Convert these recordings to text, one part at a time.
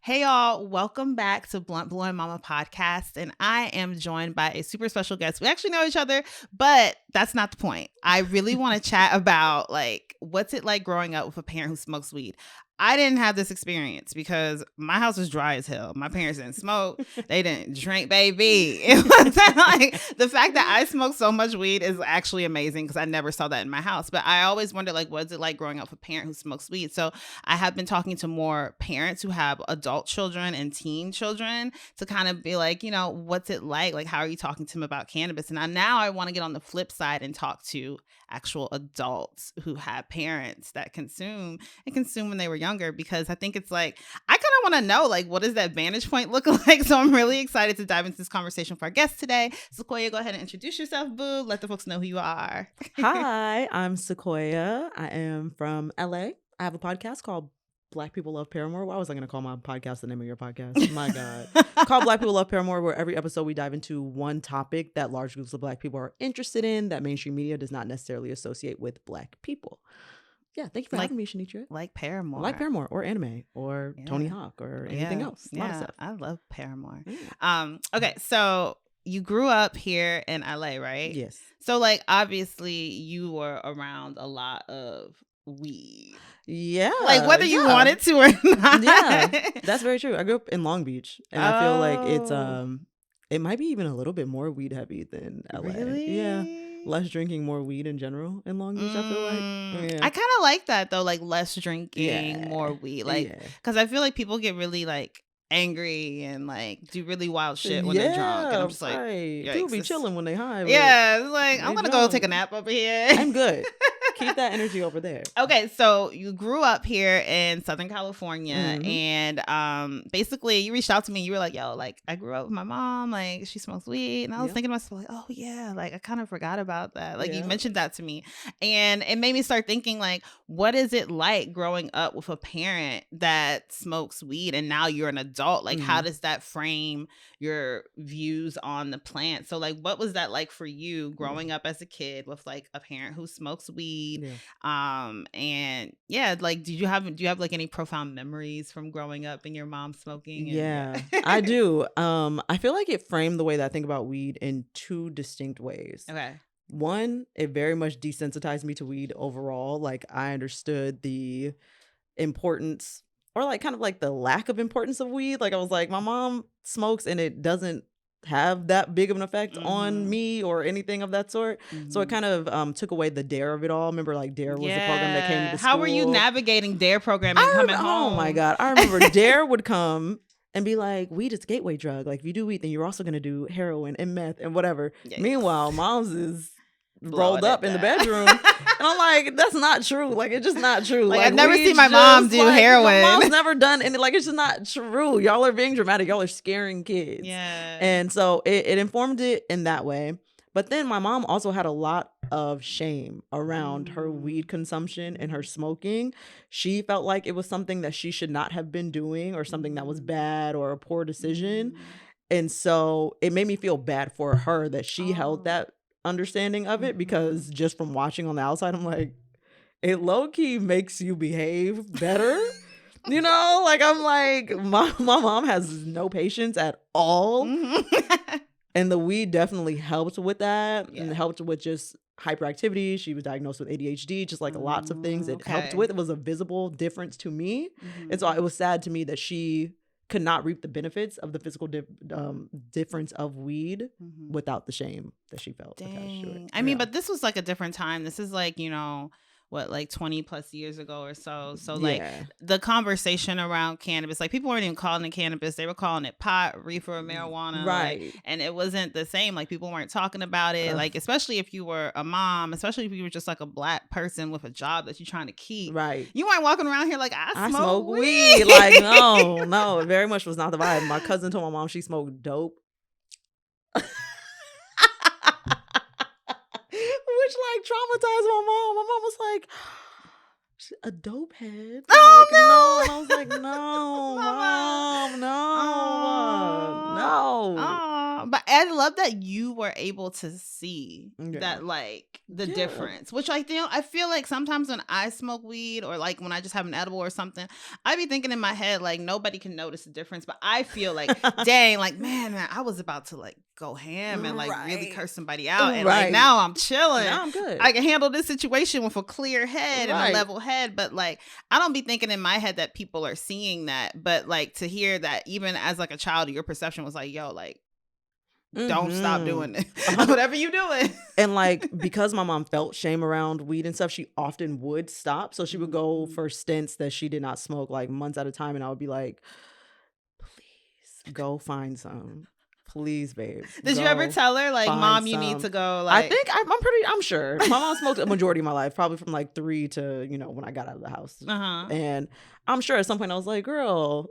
Hey y'all, welcome back to Blunt Blowin Mama podcast. And I am joined by a super special guest. We actually know each other, but that's not the point. I really want to chat about what's it like growing up with a parent who smokes weed. I didn't have this experience because my house was dry as hell. My parents didn't smoke. They didn't drink, baby. It was the fact that I smoked so much weed is actually amazing because I never saw that in my house. But I always wondered, what's it like growing up with a parent who smokes weed? So I have been talking to more parents who have adult children and teen children to kind of be like, what's it like? How are you talking to them about cannabis? And now I want to get on the flip side and talk to actual adults who have parents that consume when they were younger, because I think it's I kind of want to know, what does that vantage point look like? So I'm really excited to dive into this conversation for our guest today. Sequoia, go ahead and introduce yourself, boo. Let the folks know who you are. Hi, I'm Sequoia. I am from LA. I have a podcast called People Love Paramore. Why was I going to call my podcast the name of your podcast? My God. Called Black People Love Paramore, where every episode we dive into one topic that large groups of Black people are interested in that mainstream media does not necessarily associate with Black people. Yeah, thank you for having me, Shanitra. Like Paramore. Like Paramore or anime or Tony Hawk or anything else. A lot of stuff. I love Paramore. Okay, so you grew up here in LA, right? Yes. So obviously you were around a lot of weed. Yeah. Whether you wanted to or not. Yeah, that's very true. I grew up in Long Beach, and I feel like it's it might be even a little bit more weed heavy than LA. Really? Yeah. Less drinking, more weed in general in Long Beach, I feel like. Yeah. I kind of like that though, less drinking, more weed. Because I feel like people get really angry and do really wild shit when they're drunk. And I'm just like, right. People be chilling when they high. Yeah, it's I'm gonna go take a nap over here. I'm good. Keep that energy over there. Okay, so you grew up here in Southern California, and basically you reached out to me. You were like, yo, I grew up with my mom, she smokes weed. And I was thinking to myself, oh yeah, I kind of forgot about that. You mentioned that to me. And it made me start thinking, what is it like growing up with a parent that smokes weed and now you're an adult? How does that frame your views on the plant? So what was that like for you growing up as a kid with a parent who smokes weed? And do you have any profound memories from growing up and your mom smoking? I do. I feel like it framed the way that I think about weed in two distinct ways. Okay. One, it very much desensitized me to weed overall. I understood the importance or kind of the lack of importance of weed. I was like, my mom smokes and it doesn't have that big of an effect on me or anything of that sort. So it kind of took away the D.A.R.E of it all. Remember D.A.R E was the program that came to the school. How were you navigating D.A.R E programming coming home? Oh my God. I remember D.A.R E would come and be like, weed is a gateway drug. If you do weed, then you're also going to do heroin and meth and whatever. Yikes. Meanwhile, mom's is rolled up in the bedroom. And I'm like, that's not true. It's just not true. I've never seen my mom do heroin. My mom's never done any. It's just not true. Y'all are being dramatic. Y'all are scaring kids. Yeah. And so it informed it in that way. But then my mom also had a lot of shame around her weed consumption and her smoking. She felt like it was something that she should not have been doing or something that was bad or a poor decision. And so it made me feel bad for her that she held that understanding of it, because just from watching on the outside, I'm like, it low-key makes you behave better. I'm like, my mom has no patience at all. And the weed definitely helped with that and helped with just hyperactivity. She was diagnosed with ADHD, just lots of things it helped with. It was a visible difference to me. And so it was sad to me that she could not reap the benefits of the physical difference of weed without the shame that she felt attached to it. I mean, but this was a different time. This is 20 plus years ago or so. So the conversation around cannabis, people weren't even calling it cannabis. They were calling it pot, reefer, marijuana. Right. And it wasn't the same. People weren't talking about it. Especially if you were a mom, especially if you were just a Black person with a job that you're trying to keep. Right. You weren't walking around here I smoke weed. No, it very much was not the vibe. My cousin told my mom she smoked dope. Which traumatized my mom. My mom was like, a dope head. Oh no. And I was like, no, Mom, no. But I love that you were able to see Yeah. that, like, the Yeah. difference, which I feel like sometimes when I smoke weed or like when I just have an edible or something, I be thinking in my head, like, nobody can notice the difference. But I feel like, dang, like, man, I was about to like go ham and like really curse somebody out. And like now I'm chilling. Now I'm good. I can handle this situation with a clear head and a Right. level head. But like, I don't be thinking in my head that people are seeing that. But like to hear that even as like a child, your perception was like, yo, like, don't stop doing it. Whatever you doing. And like, because my mom felt shame around weed and stuff, she often would stop. So she would go for stints that she did not smoke, like months at a time. And I would be like, please go find some. Please, babe. Did you ever tell her, like, mom, you need to go? Like, I think I'm sure. My mom smoked a majority of my life, probably from like 3 to, you know, when I got out of the house. And I'm sure at some point I was like, girl,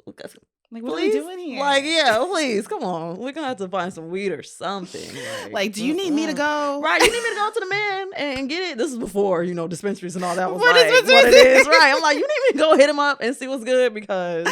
like, what are we doing here? Like, yeah, please, come on. We're going to have to find some weed or something. Like, do you need me to go? Right, you need me to go to the man and get it. This is before, you know, dispensaries and all that was What like, is what it is. Right, I'm like, you need me to go hit him up and see what's good because...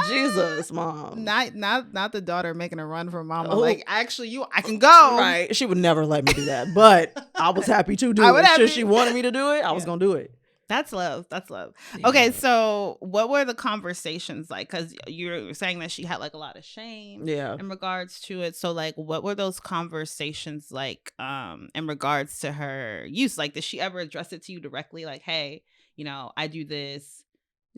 Jesus, mom. Not the daughter making a run for mama. Oh. Like, actually, I can go. Right. She would never let me do that. But I was happy to do it. Should she wanted me to do it, I was going to do it. That's love. That's love. Yeah. Okay, so what were the conversations like? Because you're saying that she had like a lot of shame in regards to it. So like, what were those conversations like in regards to her use? Like, did she ever address it to you directly? Like, hey, you know, I do this.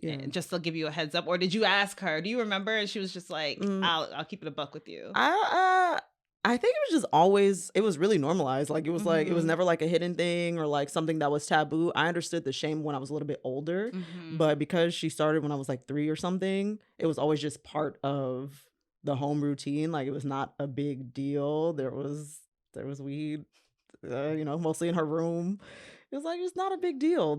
Yeah. Just to give you a heads up, or did you ask her? Do you remember? And she was just like, "I'll keep it a buck with you." I think it was just always. It was really normalized. Like it was like it was never like a hidden thing or like something that was taboo. I understood the shame when I was a little bit older, but because she started when I was like 3 or something, it was always just part of the home routine. Like it was not a big deal. There was weed, you know, mostly in her room. It was like it's not a big deal.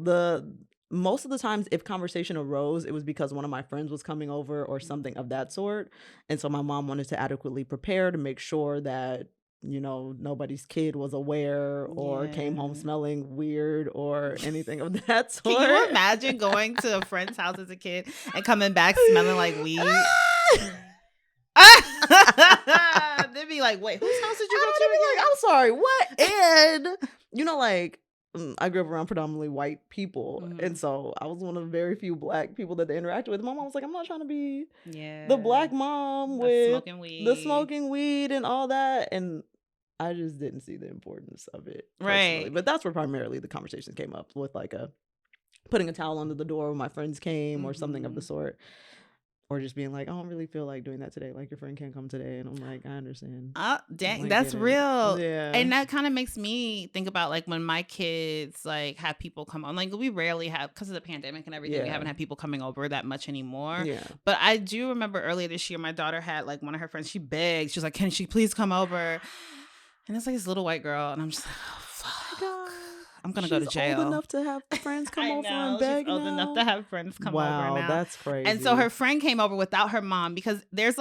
Most of the times if conversation arose, it was because one of my friends was coming over or something of that sort. And so my mom wanted to adequately prepare to make sure that, you know, nobody's kid was aware or came home smelling weird or anything of that sort. Can you imagine going to a friend's house as a kid and coming back smelling like weed? They'd be like, wait, whose house did you go to? Like, I'm sorry, what? And, you know, like, I grew up around predominantly white people. And so I was one of the very few black people that they interacted with. My mom was like, I'm not trying to be the black mom with the smoking weed and all that. And I just didn't see the importance of it personally. Right. But that's where primarily the conversation came up with like putting a towel under the door when my friends came or something of the sort. Or just being like, I don't really feel like doing that today. Like, your friend can't come today. And I'm like, I understand. Dang, that's real. Yeah. And that kind of makes me think about, like, when my kids, like, have people come on. Like, we rarely have, because of the pandemic and everything, we haven't had people coming over that much anymore. Yeah. But I do remember earlier this year, my daughter had, like, one of her friends, she begged. She was like, can she please come over? And it's like this little white girl. And I'm just like, oh, fuck. I'm going to go to jail. She's old enough to have friends come over and beg now. She's old enough to have friends come over now. Wow, that's crazy. And so her friend came over without her mom because there's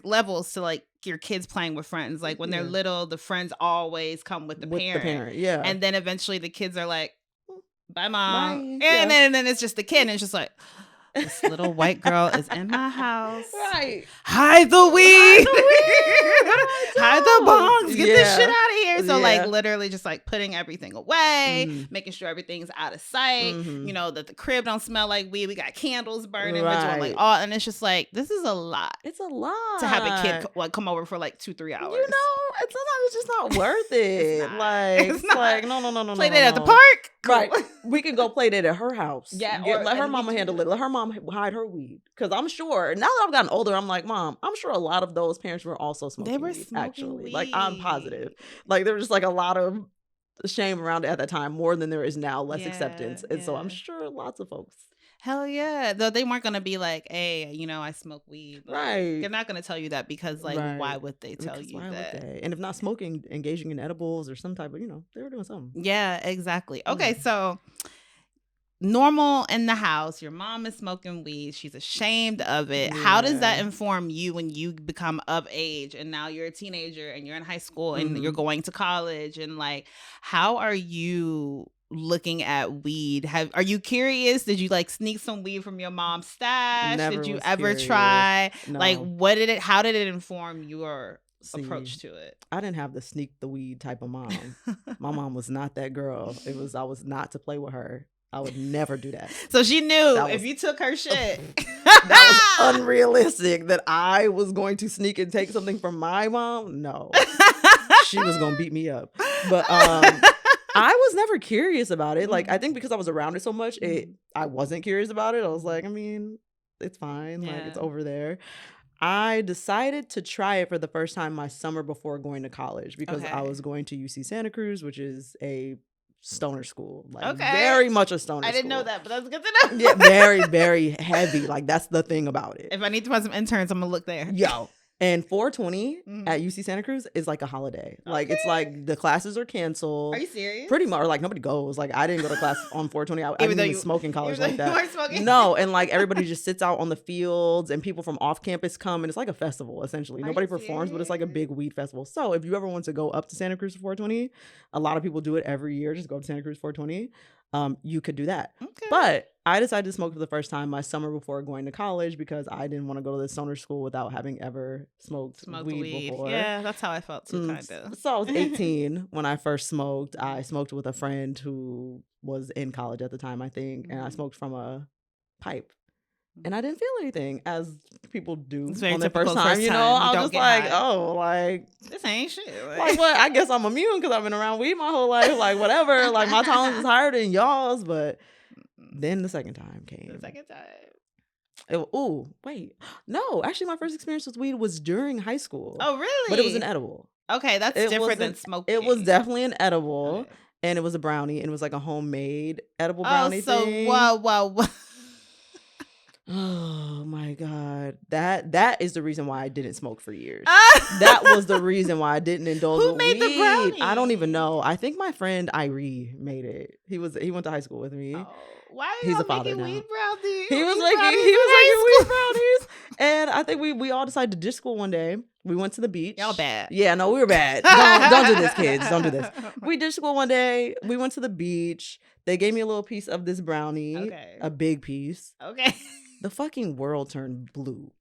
levels to like your kids playing with friends. Like when they're little, the friends always come with the parent. Yeah. And then eventually the kids are like, bye, mom. Bye. And then it's just the kid. And it's just like, this little white girl is in my house. Right. Hide the weed. Hide the bongs. Get this shit out of here. So like literally just like putting everything away, making sure everything's out of sight. You know, that the crib don't smell like weed. We got candles burning. We're doing like all, and it's just like, this is a lot. It's a lot. To have a kid like come over for like 2-3 hours. You know, sometimes it's just not worth it. It's like no. Play that at the park. Right. We can go play that at her house. Yeah. Let her mama handle it. Let her mom hide her weed. Because I'm sure, now that I've gotten older, I'm like, Mom, I'm sure a lot of those parents were also smoking weed, actually. Weed. Like, I'm positive. Like, there was just like a lot of shame around it at that time, more than there is now, less acceptance. And so I'm sure lots of folks. Hell yeah. Though they weren't going to be like, hey, you know, I smoke weed. Like, right. They're not going to tell you that because, like, why would they tell you that? And if not smoking, engaging in edibles or some type of, you know, they were doing something. Yeah, exactly. Okay, so normal in the house. Your mom is smoking weed. She's ashamed of it. Yeah. How does that inform you when you become of age and now you're a teenager and you're in high school and you're going to college? And, like, how are you looking at weed? Are you curious? Did you like sneak some weed from your mom's stash? Did you ever try? No. Like, how did it inform your approach to it? I didn't have the sneak the weed type of mom. My mom was not that girl. I was not to play with her. I would never do that. So she knew if you took her shit. That was unrealistic that I was going to sneak and take something from my mom. No. She was going to beat me up. But I was never curious about it. Like, I think because I was around it so much, I wasn't curious about it. I was like, I mean, it's fine. Like, it's over there. I decided to try it for the first time my summer before going to college because I was going to UC Santa Cruz, which is a stoner school. Like, very much a stoner school. I didn't know that, but that's good to know. Yeah, very, very heavy. Like, that's the thing about it. If I need to find some interns, I'm going to look there. Yo. And 420 at UC Santa Cruz is like a holiday. Like, it's like the classes are canceled. Are you serious? Pretty much. Or like nobody goes. Like, I didn't go to class on 420. I didn't even smoke in college like that. You weren't smoking? No. And like everybody just sits out on the fields and people from off campus come and it's like a festival essentially. Nobody performs, but it's like a big weed festival. So if you ever want to go up to Santa Cruz for 420, a lot of people do it every year. Just go to Santa Cruz 420. You could do that. Okay. But I decided to smoke for the first time my summer before going to college because I didn't want to go to the stoner school without having ever smoked weed before. Yeah, that's how I felt too, kind of. So I was 18 when I first smoked. I smoked with a friend who was in college at the time, I think, and I smoked from a pipe. And I didn't feel anything, as people do on their first time. You know, I was just like, oh, like, this ain't shit. Like, what? I guess I'm immune because I've been around weed my whole life. Like, whatever. Like, my tolerance is higher than y'all's. But then the second time came. The second time. Wait. No, actually, my first experience with weed was during high school. Oh, really? But it was an edible. Okay, that's different than smoking. It was definitely an edible. Okay. And it was a brownie. And it was like a homemade edible brownie thing. Whoa. Oh my God. That is the reason why I didn't smoke for years. That was the reason why I didn't indulge in weed. Who made the brownie? I don't even know. I think my friend D.A.R.E made it. He went to high school with me. Oh, why are He's you a father making now. weed brownies? He was making weed brownies. And I think we all decided to ditch school one day. We went to the beach. Y'all bad. Yeah, no, we were bad. Don't do this, kids. Don't do this. We ditched school one day. We went to the beach. They gave me a little piece of this brownie. Okay. A big piece. Okay. The fucking world turned blue.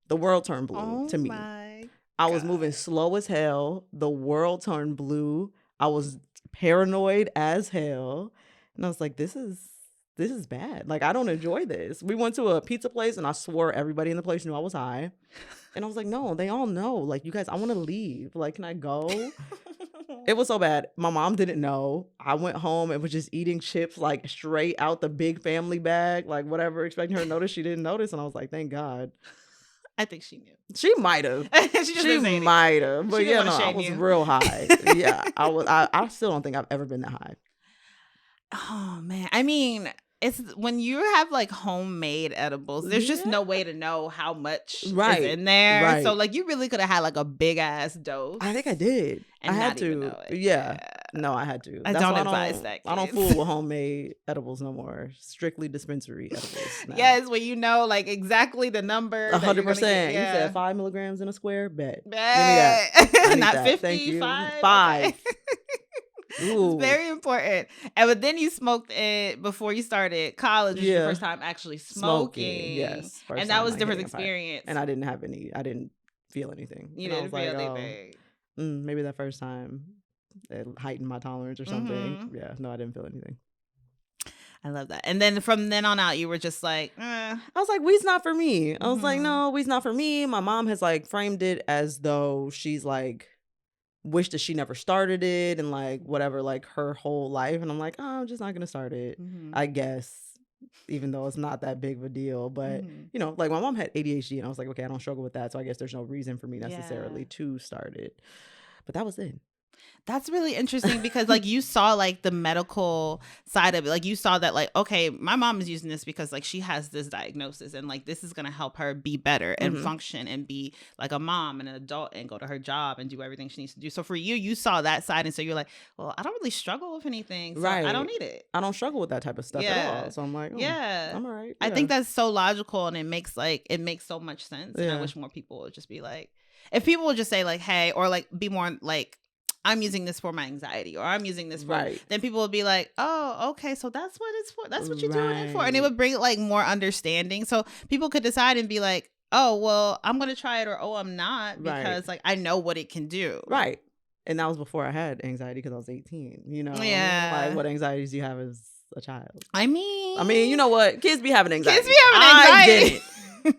The world turned blue to me. I was moving slow as hell. The world turned blue. I was paranoid as hell. And I was like, this is bad. Like, I don't enjoy this. We went to a pizza place and I swore everybody in the place knew I was high. And I was like, no, they all know. Like, you guys, I want to leave. Like, can I go? It was so bad. My mom didn't know. I went home and was just eating chips like straight out the big family bag, like whatever, expecting her to notice. She didn't notice. And I was like, thank God. I think she knew. She might have. she might have. But yeah, no, I was real high. Yeah, I was. I still don't think I've ever been that high. Oh, man. I mean, it's when you have like homemade edibles, there's just no way to know how much is in there. Right. So like you really could have had like a big ass dose. I think I did. And I had to. Know it. Yeah. No, I had to. I don't advise that. I don't fool with homemade edibles no more. Strictly dispensary edibles. Now. Yes, when you know like exactly the number. 100%. You said 5 milligrams in a square. Bet. Give me that. Not that. 50. Thank you. 5. Okay. Ooh. It's very important. But then you smoked it before you started college. Which was your first time actually smoking. Yes. And that was a different experience. And I didn't feel anything. You didn't feel anything. Maybe that first time it heightened my tolerance or something. Mm-hmm. Yeah. No, I didn't feel anything. I love that. And then from then on out, you were just like, I was like, weed's not for me. I was like, no, weed's not for me. My mom has like framed it as though she's like, wished that she never started it and like whatever, like her whole life. And I'm like, I'm just not gonna start it, I guess, even though it's not that big of a deal. But you know, like my mom had ADHD and I was like, okay, I don't struggle with that, so I guess there's no reason for me necessarily to start it. But that was it. That's really interesting because like you saw like the medical side of it. Like you saw that like, okay, my mom is using this because like she has this diagnosis and like this is going to help her be better and function and be like a mom and an adult and go to her job and do everything she needs to do. So for you, you saw that side. And so you're like, well, I don't really struggle with anything. So I don't need it. I don't struggle with that type of stuff at all. So I'm like, I'm all right. Yeah. I think that's so logical and it makes so much sense. And I wish more people would just be like, if people would just say like, hey, or like be more like, I'm using this for my anxiety or I'm using this for, then people would be like, oh, okay, so that's what it's for. That's what you're doing it for. And it would bring like more understanding. So people could decide and be like, oh, well, I'm going to try it, or, oh, I'm not, Right. because like I know what it can do. Right. And that was before I had anxiety because I was 18, you know? Yeah. Like, what anxieties do you have as a child? I mean, you know what? Kids be having anxiety. Kids be having anxiety.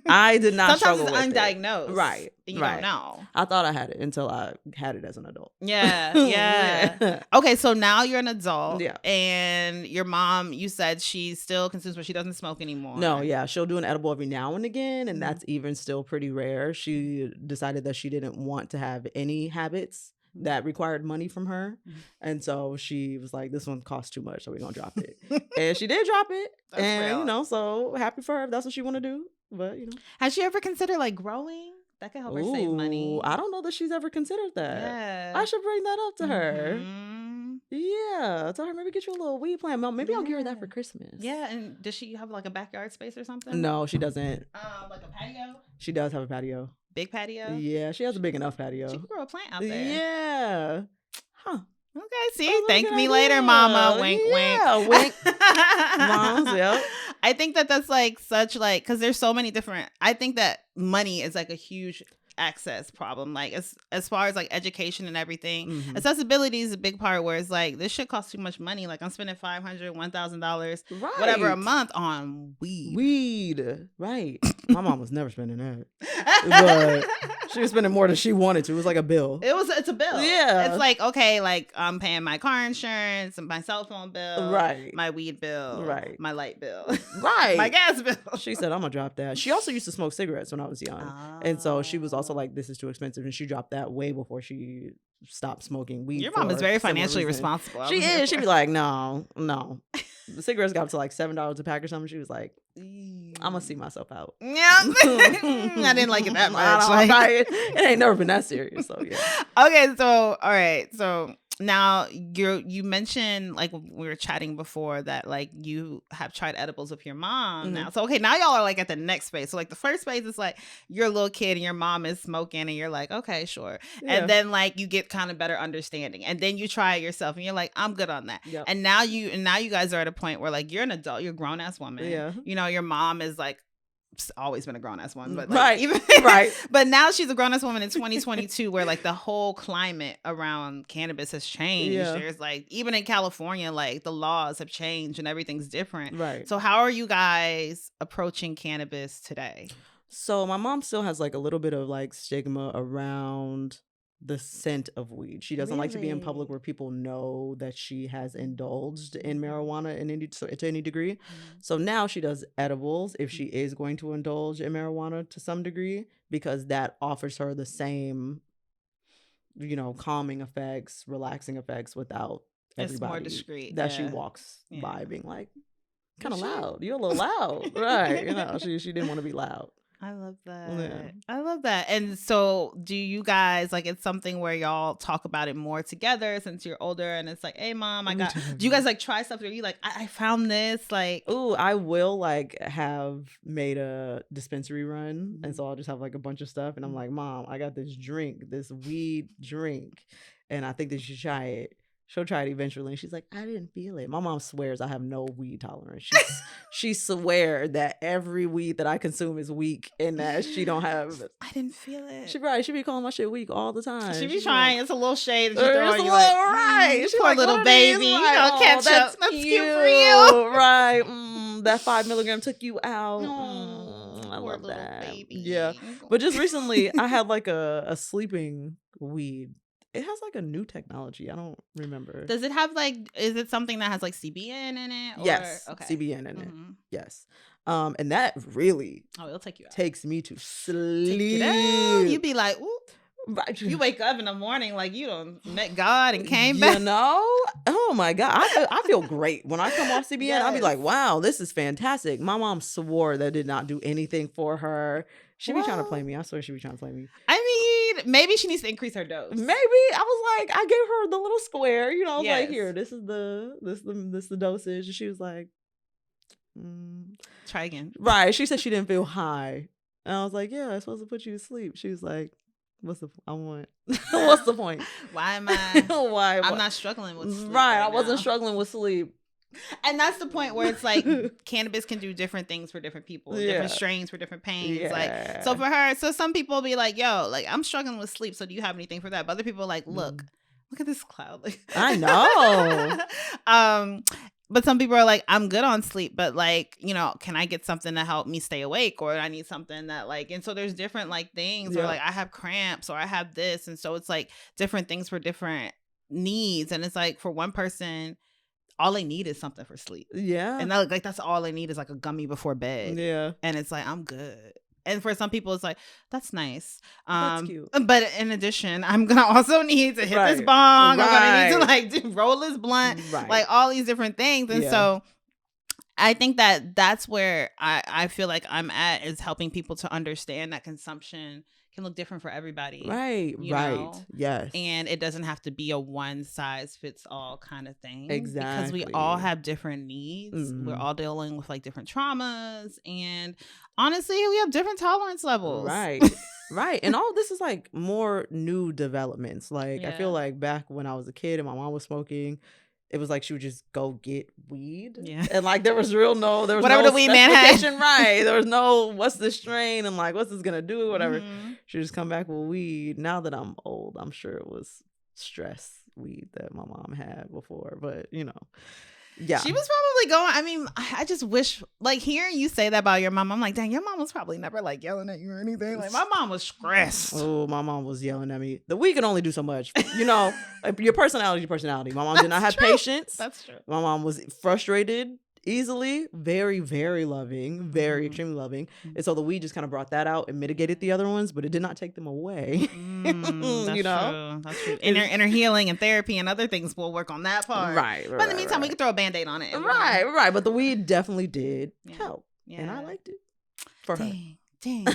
I did not Sometimes struggle it's with undiagnosed. it. Right. And you right. don't know. I thought I had it until I had it as an adult. Yeah. Yeah. Okay, so now you're an adult. Yeah. And your mom, you said she still consumes, but she doesn't smoke anymore. No, yeah. She'll do an edible every now and again, and that's even still pretty rare. She decided that she didn't want to have any habits that required money from her. And so she was like, this one costs too much, so we're going to drop it. And she did drop it. That's and, real. you know, so happy for her if that's what she want to do. But, you know. Has she ever considered like growing? That could help her save money. I don't know that she's ever considered that. Yeah. I should bring that up to her. Mhm. Yeah. Tell her, maybe get you a little weed plant. Maybe I'll give her that for Christmas. Yeah. And does she have like a backyard space or something? No, she doesn't. Like a patio? She does have a patio. Big patio? Yeah, she has a big enough patio. She can grow a plant out there. Yeah. Huh. Okay, see, thank me later, mama. Wink, yeah, wink. Moms, yep. I think that's like such like, because there's so many different, I think that money is like a huge access problem, like as far as like education and everything. Accessibility is a big part, where it's like, this shit costs too much money. Like, I'm spending $500, $1,000 right. whatever a month on weed. Right. My mom was never spending that, but she was spending more than she wanted to. It was like a bill. It's a bill. Yeah, it's like, okay, like I'm paying my car insurance and my cell phone bill, right, my weed bill, right, my light bill, right, my gas bill. She said, I'm gonna drop that. She also used to smoke cigarettes when I was young. And so she was also like, this is too expensive, and she dropped that way before she stopped smoking weed. Your mom is very financially responsible. She is. She'd be like, no. The cigarettes got up to like $7 a pack or something. She was like, I'm gonna see myself out. Yeah. I didn't like it that much. It ain't never been that serious. So yeah. Okay, so all right. So now you mentioned, like, when we were chatting before, that like you have tried edibles with your mom now. So okay, now y'all are like at the next phase. So like the first phase is like you're a little kid and your mom is smoking and you're like, okay, sure. Yeah. And then like you get kind of better understanding, and then you try it yourself and you're like, I'm good on that. Yep. And now you guys are at a point where like you're an adult, you're a grown ass woman. Yeah. You know, your mom is like always been a grown-ass woman, but like, right. But now she's a grown-ass woman in 2022, where like the whole climate around cannabis has changed. Yeah. There's like, even in California, like the laws have changed and everything's different. Right. So how are you guys approaching cannabis today? So my mom still has like a little bit of like stigma around the scent of weed. She doesn't like to be in public where people know that she has indulged in marijuana to any degree. So now she does edibles if she is going to indulge in marijuana to some degree, because that offers her the same, you know, calming effects, relaxing effects without everybody. It's more discreet. That she walks by being like, kind of loud. You're a little loud. Right. You know, she didn't want to be loud. I love that. Yeah. I love that. And so do you guys, like, it's something where y'all talk about it more together since you're older, and it's like, hey mom, do you guys like try stuff? Or are you like, I found this, like, ooh, I will like have made a dispensary run. And so I'll just have like a bunch of stuff. And I'm like, mom, I got this weed drink. And I think that you should try it. She'll try it eventually, and she's like, I didn't feel it. My mom swears I have no weed tolerance. She swears that every weed that I consume is weak, and that she don't have. I didn't feel it. She be calling my shit weak all the time. She be trying. Like, it's a little shade that you throw on you. Right. She's like, little baby. You know, ketchup. That's cute for you. Right. That 5 milligram took you out. I love that. Baby. Yeah. But just recently, I had like a sleeping weed. It has like a new technology. I don't remember. Does it have like, is it something that has like CBN in it? Or? Yes. Okay. CBN in it. Yes. And that really it'll take you out. Takes me to sleep. You'd be like, ooh. You wake up in the morning like you done met God and came back. You know? Oh my God. I feel great. When I come off CBN, yes. I'll be like, wow, this is fantastic. My mom swore that did not do anything for her. She be trying to play me. I swear she be trying to play me. I mean, maybe she needs to increase her dose. Maybe. I was like, I gave her the little square, you know, I was like, here, this is the dosage. And she was like, try again. Right. She said she didn't feel high. And I was like, yeah, it's supposed to put you to sleep. She was like, what's the point? Why am I? Why? I'm not struggling with sleep. Right. I wasn't struggling with sleep. And that's the point where it's like cannabis can do different things for different people, different strains for different pains. Like, so for her, so some people be like, yo, like I'm struggling with sleep. So do you have anything for that? But other people are like, look at this cloud. Like, I know. But some people are like, I'm good on sleep, but like, you know, can I get something to help me stay awake? Or I need something that like, and so there's different like things or like I have cramps or I have this. And so it's like different things for different needs. And it's like for one person, all they need is something for sleep. Yeah. And like that's all they need is like a gummy before bed. Yeah. And it's like, I'm good. And for some people, it's like, that's nice. That's cute. But in addition, I'm going to also need to hit this bong. I'm going to need to like roll this blunt. Like all these different things. And so I think that that's where I feel like I'm at, is helping people to understand that consumption can look different for everybody. Right. Know? Yes. And it doesn't have to be a one size fits all kind of thing. Exactly. Because we all have different needs. We're all dealing with like different traumas. And honestly, we have different tolerance levels. Right. And all this is like more new developments. Like I feel like back when I was a kid and my mom was smoking, it was like she would just go get weed. Yeah. And like there was whatever no the weed man had. Right. There was no what's the strain and like what's this gonna do, whatever. She would just come back with weed. Now that I'm old, I'm sure it was stress weed that my mom had before. But you know. Yeah. She was probably going, I mean, I just wish, like, hearing you say that about your mom, I'm like, dang, your mom was probably never like yelling at you or anything. Like, my mom was stressed. Oh, my mom was yelling at me. The weed can only do so much. You know, like, your personality is your personality. My mom did not have patience. That's true. My mom was frustrated easily, very, very loving, very extremely loving. And so the weed just kind of brought that out and mitigated the other ones, but it did not take them away. That's you know? True. That's true. Inner healing and therapy and other things will work on that part. Right. But in the meantime, we can throw a Band-Aid on it. Right. But the weed definitely did help. Yeah. And I liked it for her. Dang.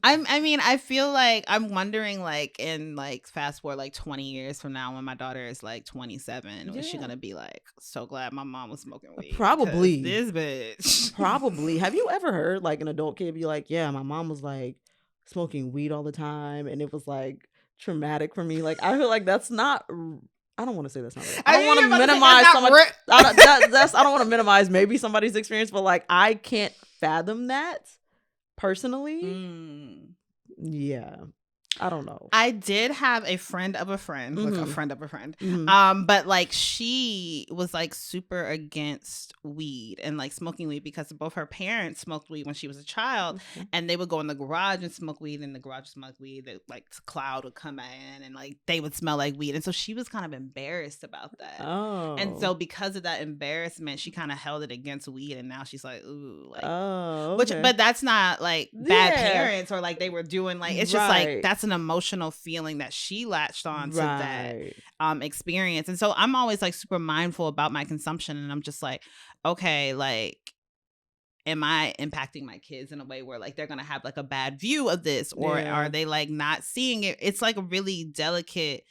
I mean, I feel like I'm wondering, like, in like fast forward like 20 years from now when my daughter is like 27, is she gonna be like, so glad my mom was smoking weed? Probably. This bitch. Probably. Have you ever heard like an adult kid be like, yeah, my mom was like smoking weed all the time and it was like traumatic for me? Like, I feel like that's not. I don't want to say that's not right. I don't want to minimize somebody. I don't want to minimize maybe somebody's experience, but like I can't fathom that. Personally, yeah, I don't know. I did have a friend of a friend, like a friend of a friend. But like she was like super against weed and like smoking weed because both her parents smoked weed when she was a child, and they would go in the garage and smoke weed. In the garage, smoke weed. That like cloud would come in, and like they would smell like weed, and so she was kind of embarrassed about that. Oh, and so because of that embarrassment, she kind of held it against weed, and now she's like, ooh, like, but that's not like bad parents or like they were doing like it's just like that's an emotional feeling that she latched on to that experience. And so I'm always like super mindful about my consumption, and I'm just like, okay, like, am I impacting my kids in a way where like they're gonna have like a bad view of this, or are they like not seeing it? It's like a really delicate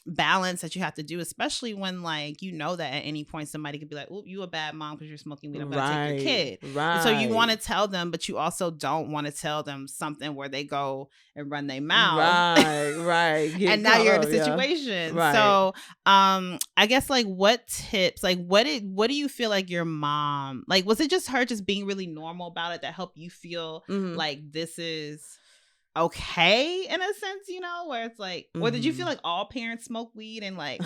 balance that you have to do, especially when like you know that at any point somebody could be like, oh, you a bad mom because you're smoking weed, I'm gonna take your kid. And so you want to tell them, but you also don't want to tell them something where they go and run their mouth, and now you're in a situation. So I guess like what tips, like what do you feel like your mom, like was it just her just being really normal about it that helped you feel like this is okay in a sense, you know, where it's like, or did you feel like all parents smoke weed and like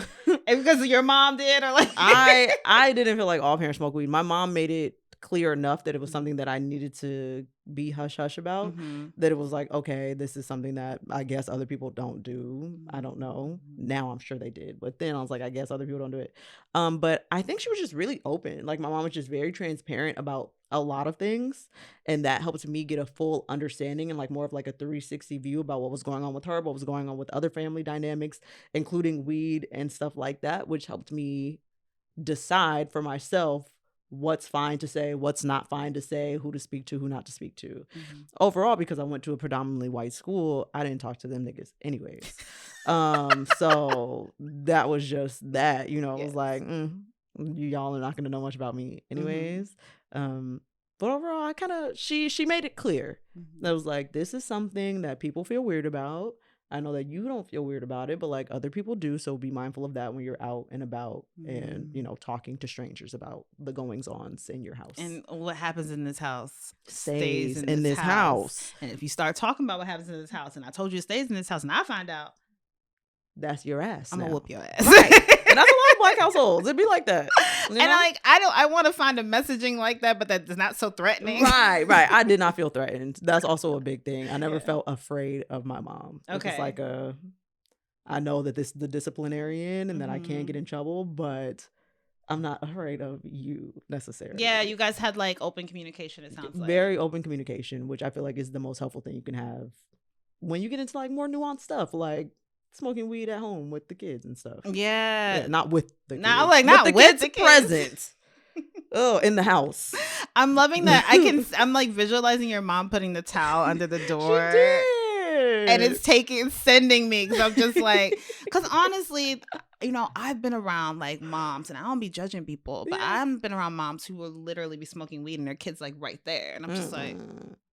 because your mom did, or like I didn't feel like all parents smoke weed. My mom made it clear enough that it was something that I needed to be hush hush about, that it was like, okay, this is something that I guess other people don't do. I don't know. Now I'm sure they did, but then I was like, I guess other people don't do it. But I think she was just really open. Like my mom was just very transparent about a lot of things, and that helped me get a full understanding and like more of like a 360 view about what was going on with her, what was going on with other family dynamics, including weed and stuff like that, which helped me decide for myself what's fine to say, what's not fine to say, who to speak to, who not to speak to. Overall, because I went to a predominantly white school, I didn't talk to them niggas anyways. So that was just that, you know, it was like, y'all are not going to know much about me anyways. But overall, I kind of, she made it clear. That was like, this is something that people feel weird about. I know that you don't feel weird about it, but like other people do. So be mindful of that when you're out and about and, you know, talking to strangers about the goings ons in your house. And what happens in this house stays in this house. And if you start talking about what happens in this house, and I told you it stays in this house, and I find out, that's your ass. I'm going to whoop your ass. Right. And that's a lot of Black households. It'd be like that. You know? And I want to find a messaging like that, but that's not so threatening. Right. I did not feel threatened. That's also a big thing. I never felt afraid of my mom. Okay. It's like I know that this is the disciplinarian and that I can't get in trouble, but I'm not afraid of you necessarily. Yeah, you guys had like open communication, it sounds like. Very open communication, which I feel like is the most helpful thing you can have when you get into like more nuanced stuff, like smoking weed at home with the kids and stuff. Yeah. Not with the kids. Not with the kids present. Oh, in the house. I'm loving that. I'm like visualizing your mom putting the towel under the door. She did. And it's sending me, because I'm just like, because honestly, you know, I've been around like moms, and I don't be judging people, but I've been around moms who will literally be smoking weed and their kids like right there. And I'm just like,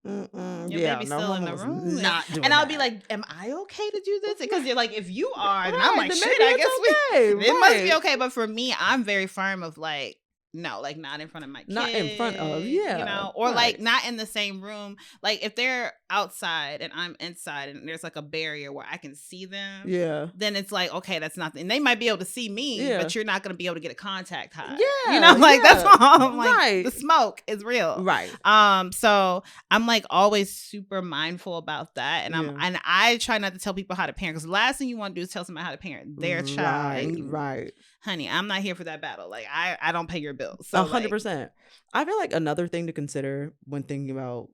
your baby's still in the room. Not doing and I'll that. be like, am I okay to do this? Because you're like, if you are, then Right, I'm like, then shit, maybe I guess it's okay. it must be Right. okay. But for me, I'm very firm of like, no, like not in front of my kids. Not in front of, yeah. You know, or right. like not in the same room. Like if they're outside and I'm inside and there's like a barrier where I can see them. Yeah. Then it's like, okay, that's not, and they might be able to see me, Yeah. but you're not going to be able to get a contact high. Yeah. You know, like that's all. I'm like, Right. the smoke is real. Right. So I'm like always super mindful about that. And Yeah. and I try not to tell people how to parent, because the last thing you want to do is tell somebody how to parent their child. Right. Honey, I'm not here for that battle. Like I don't pay your bills. So 100%. I feel like another thing to consider when thinking about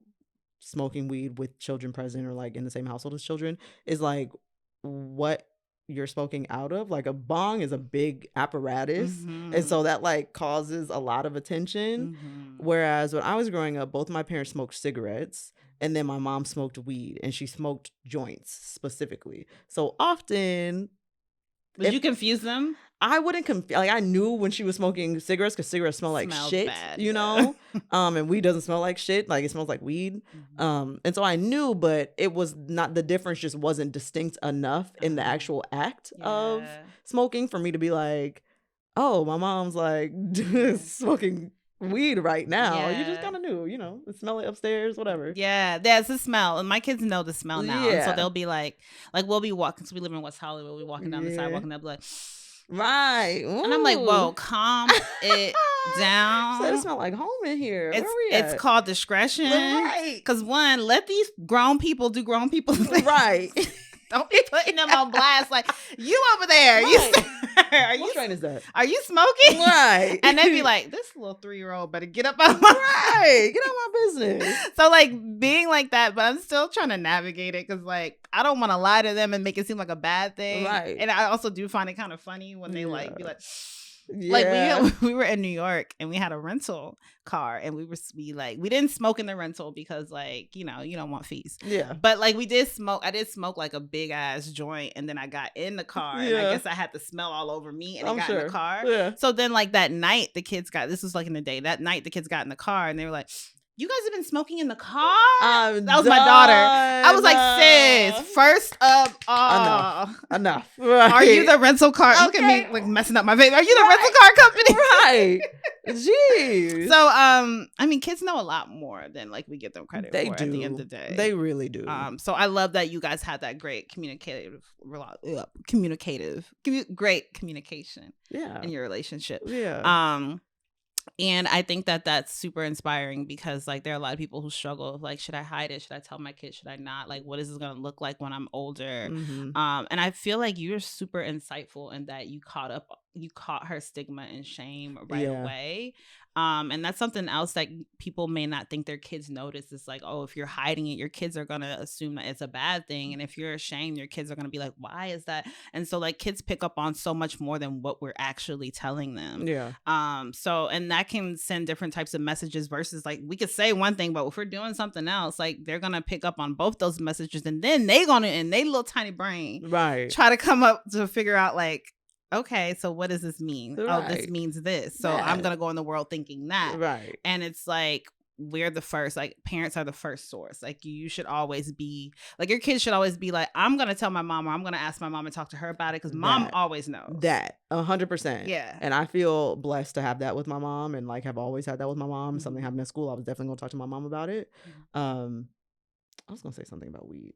smoking weed with children present or like in the same household as children is like what you're smoking out of. Like a bong is a big apparatus. And so that like causes a lot of attention. Whereas when I was growing up, both my parents smoked cigarettes. And then my mom smoked weed, and she smoked joints specifically. So often, Would you confuse them? I wouldn't like I knew when she was smoking cigarettes, because cigarettes smell like Smells shit, bad, you know. And weed doesn't smell like shit; like it smells like weed. And so I knew, but it was not, the difference just wasn't distinct enough in the actual act of smoking for me to be like, oh, my mom's like smoking weed right now. You just kind of knew, you know, smell it upstairs, whatever. Yeah, there's the smell, and my kids know the smell now. And so Yeah. they'll be like we'll be walking. So we live in West Hollywood. We'll be walking down the sidewalk, and they'll be like, Right. and I'm like, Ooh. whoa, calm it down. So it smell like home in here. Where we at? It's called discretion. Right. Because one, let these grown people do grown people things. Right. Don't be putting them on blast like, you over there. Right. What strain is that? Are you smoking? Right. And they'd be like, this little 3-year-old better get up out of my Right. Get out my business. So like being like that, but I'm still trying to navigate it, because like I don't want to lie to them and make it seem like a bad thing. Right. And I also do find it kind of funny when they like be like, Yeah. like we were in New York and we had a rental car, and we didn't smoke in the rental because like, you know, you don't want fees. Yeah. But like we did smoke. I did smoke like a big ass joint, and then I got in the car, and I guess I had the smell all over me, and it got in the car. Yeah. So then like that night this was like in the day, that night the kids got in the car, and they were like, you guys have been smoking in the car? That was my daughter. I was like, sis, first of all, Enough. Right. are you the rental car? Look at me like messing up my face. Are you the rental car company? Right. Jeez. So, I mean, kids know a lot more than like we give them credit for at the end of the day. They really do. So I love that you guys had that great great communication in your relationship. Yeah. And I think that that's super inspiring, because like there are a lot of people who struggle with like, should I hide it? Should I tell my kids? Should I not? Like, what is this going to look like when I'm older? Mhm. And I feel like you're super insightful in that you caught her stigma and shame right away. And that's something else that people may not think their kids notice. It's like, oh, if you're hiding it, your kids are going to assume that it's a bad thing. And if you're ashamed, your kids are going to be like, why is that? And so like kids pick up on so much more than what we're actually telling them. Yeah. So, and that can send different types of messages versus like, we could say one thing, but if we're doing something else, like they're going to pick up on both those messages, and then they going to, in their little tiny brain, try to come up to figure out like, okay, so what does this mean? Oh, this means this. So I'm going to go in the world thinking that. Right. And it's like, we're the first, like parents are the first source. Like you should always be like, your kids should always be like, I'm going to tell my mom, or I'm going to ask my mom and talk to her about it. Cause mom always knows. That 100%. Yeah. And I feel blessed to have that with my mom, and like have always had that with my mom. Something happened at school, I was definitely going to talk to my mom about it. I was going to say something about weed.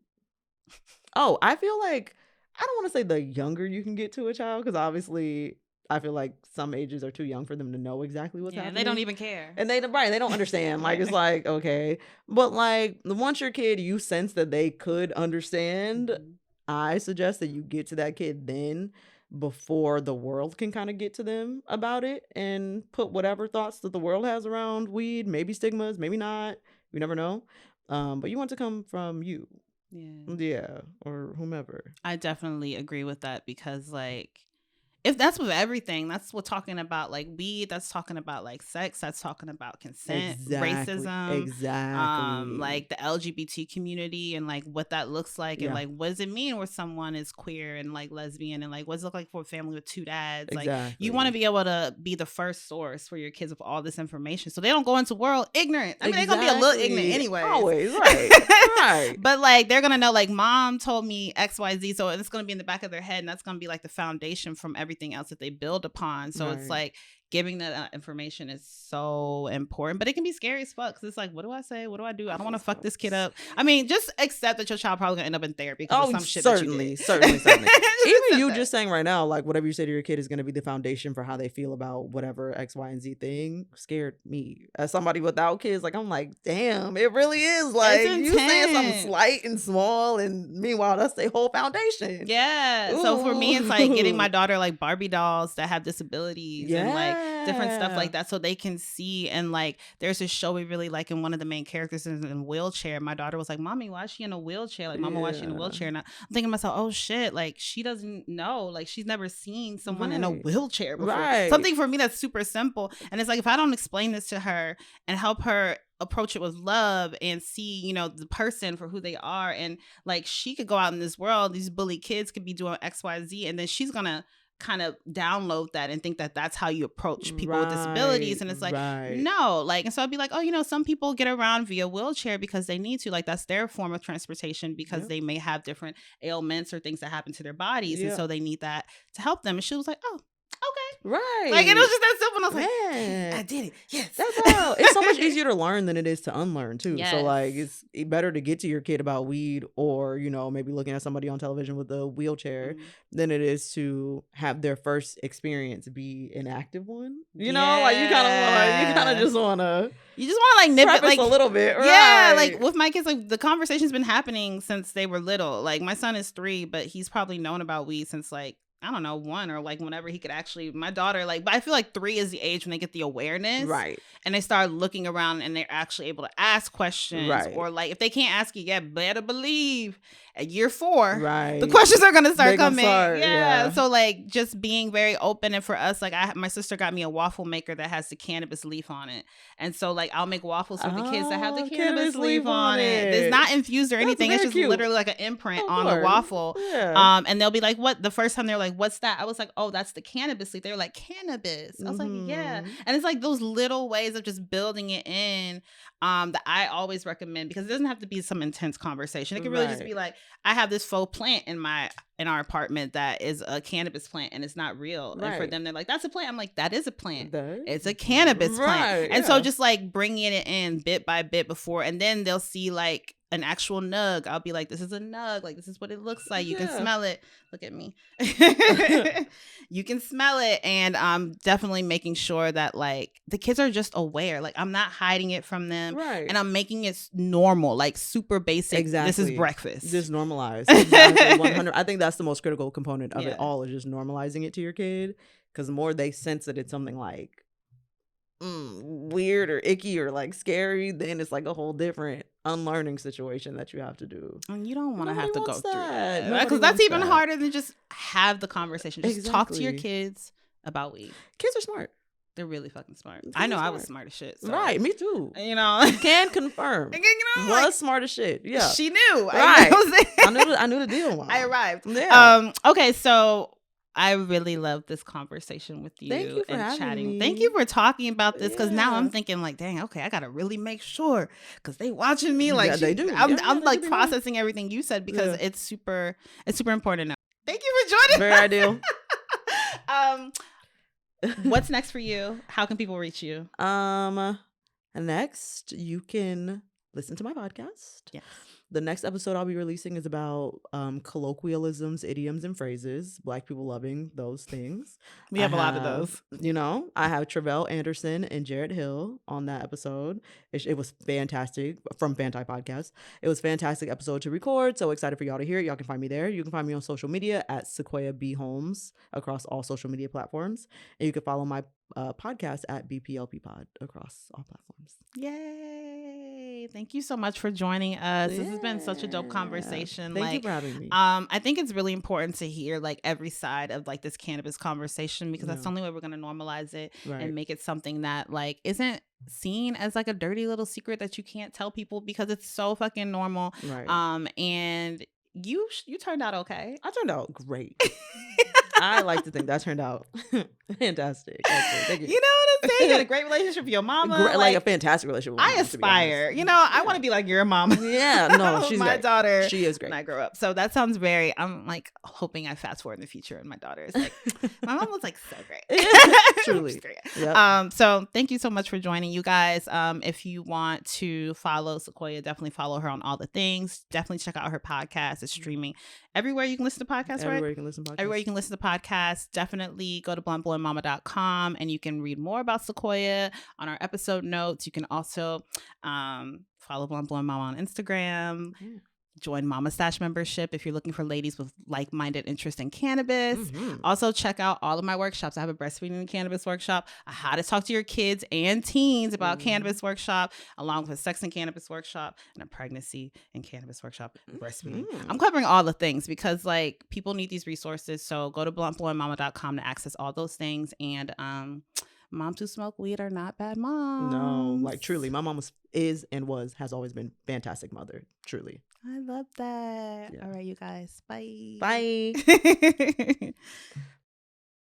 Oh, I feel like, I don't want to say the younger you can get to a child, because obviously I feel like some ages are too young for them to know exactly what's happening. They don't even care. And they don't understand. Like, it's like, okay. But like, once your kid, you sense that they could understand, I suggest that you get to that kid then, before the world can kind of get to them about it, and put whatever thoughts that the world has around weed, maybe stigmas, maybe not. You never know. But you want to come from you. Yeah, or whomever. I definitely agree with that, because like, if that's with everything, that's what talking about like weed, that's talking about like sex, that's talking about consent, racism, like the LGBT community, and like what that looks like, and like what does it mean where someone is queer and like lesbian, and like what does it look like for a family with two dads. Like you want to be able to be the first source for your kids with all this information, so they don't go into world ignorant. I mean, they're gonna be a little ignorant anyway, always, right. But like they're gonna know like mom told me XYZ, so it's gonna be in the back of their head, and that's gonna be like the foundation from everything else that they build upon. So it's like giving that information is so important, but it can be scary as fuck, because it's like, what do I say? What do I do? I don't want to fuck this kid up. I mean, just accept that your child probably gonna end up in therapy because of some shit certainly. Even you just saying right now, like whatever you say to your kid is gonna be the foundation for how they feel about whatever X, Y, and Z thing, scared me as somebody without kids. Like, I'm like, damn, it really is like you saying something slight and small, and meanwhile that's their whole foundation. Ooh. So for me, it's like getting my daughter like Barbie dolls that have disabilities and like different stuff like that, so they can see. And like there's this show we really like, and one of the main characters is in a wheelchair. My daughter was like, mommy, why is she in a wheelchair? Like, mama, why is she in a wheelchair? And I'm thinking to myself, oh shit, like she doesn't know, like she's never seen someone in a wheelchair before. Something for me that's super simple. And it's like, if I don't explain this to her and help her approach it with love and see, you know, the person for who they are, and like she could go out in this world, these bully kids could be doing XYZ, and then she's gonna kind of download that and think that that's how you approach people with disabilities. And it's like, no, like, and so I'd be like, oh, you know, some people get around via wheelchair because they need to, like, that's their form of transportation, because they may have different ailments or things that happen to their bodies. And so they need that to help them. And she was like, oh, okay. Like, it was just that simple. And I was like, I did it. Yes. That's all. It's so much easier to learn than it is to unlearn too. So like, it's better to get to your kid about weed, or, you know, maybe looking at somebody on television with a wheelchair, than it is to have their first experience be an active one. You know, like you kind of just want to like nip it like a little bit. Yeah. Like with my kids, like the conversation's been happening since they were little. Like my son is 3, but he's probably known about weed since like, I don't know, 1, or like whenever he could actually, my daughter, like, but I feel like 3 is the age when they get the awareness. And they start looking around and they're actually able to ask questions. Or like, if they can't ask you yet, better believe at year 4, the questions are going to start coming. So like just being very open. And for us, like my sister got me a waffle maker that has the cannabis leaf on it. And so like I'll make waffles for the kids that have the cannabis leaf on it. It's not infused or anything. It's just literally like an imprint on the waffle. And they'll be like, what? The first time they're like, what's that? I was like, oh, that's the cannabis leaf. They were like, cannabis. I was like, yeah. And it's like those little ways of just building it in that I always recommend, because it doesn't have to be some intense conversation. It can really just be like, I have this faux plant in our apartment that is a cannabis plant and it's not real. And for them, they're like, that's a plant. I'm like, that is a plant. It's a cannabis plant. And so just like bringing it in bit by bit before, and then they'll see like an actual nug. I'll be like, this is a nug. Like, this is what it looks like. You can smell it. Look at me. You can smell it. And definitely making sure that like the kids are just aware. Like, I'm not hiding it from them. And I'm making it normal, like super basic. This is breakfast. Just normalized. Exactly. 100. I think that's the most critical component of it all, is just normalizing it to your kid. Because the more they sense that it's something like weird or icky or like scary, then it's like a whole different unlearning situation that you have to do. And you don't want to have to go through that, because that's even harder than just have the conversation. Just talk to your kids about weed. Kids are smart. They're really fucking smart. I know I was smart as shit. So. Me too. You know, can confirm. Was smart as shit. Yeah, she knew. I knew the deal. I arrived. Okay, so I really love this conversation with Thank you you for and having chatting. me. Thank you for talking about this, because now I'm Yeah. thinking like, dang, okay, I gotta really make sure because they watching me. Like, Yeah, they do. I'm Yeah, I'm they like should be knowing. processing everything you said because Yeah. it's super important to know. Thank you for joining. Very us. ideal. What's next for you? How can people reach you? Next, you can listen to my podcast. Yes. The next episode I'll be releasing is about colloquialisms, idioms, and phrases. Black people loving those things. We have a lot of those. You know, I have Travell Anderson and Jared Hill on that episode. It was fantastic from Fanti Podcast. It was a fantastic episode to record. So excited for y'all to hear it. Y'all can find me there. You can find me on social media at Sequoia B Holmes across all social media platforms. And you can follow my podcast at BPLP Pod across all platforms. Yay. Thank you so much for joining us. This has been such a dope conversation. Thank you for having me. I think it's really important to hear like every side of like this cannabis conversation, because that's the only way we're going to normalize it and make it something that like isn't seen as like a dirty little secret that you can't tell people, because it's so fucking normal. And you turned out okay. I turned out great. I like to think that turned out fantastic. Thank you. You know what I'm saying? You had a great relationship with your mama. Like a fantastic relationship with my I mom, aspire. You know, I want to be like your mama. Yeah, no, she's my great. daughter. She is great. When I grow up. So that sounds very, I'm like hoping I fast forward in the future and my daughter is like, my mom was like so great. Truly. Great. Yep. So thank you so much for joining, you guys. If you want to follow Sequoia, definitely follow her on all the things. Definitely check out her podcast. It's streaming everywhere you can listen to podcasts, Everywhere right? you can listen to podcasts. Everywhere you can listen to podcasts. Definitely go to bluntblowinmama.com and you can read more about Sequoia on our episode notes. You can also follow Blunt Blowin Mama on Instagram. Join Mama Stash membership if you're looking for ladies with like-minded interest in cannabis. Also, check out all of my workshops. I have a breastfeeding and cannabis workshop, a how to talk to your kids and teens about cannabis workshop, along with a sex and cannabis workshop, and a pregnancy and cannabis workshop, breastfeeding. I'm covering all the things because like people need these resources. So go to bluntblowinmama.com to access all those things. And moms who smoke weed are not bad moms. No, like truly, my mom has always been fantastic mother. Truly. I love that. Yeah. All right, you guys. Bye. Bye.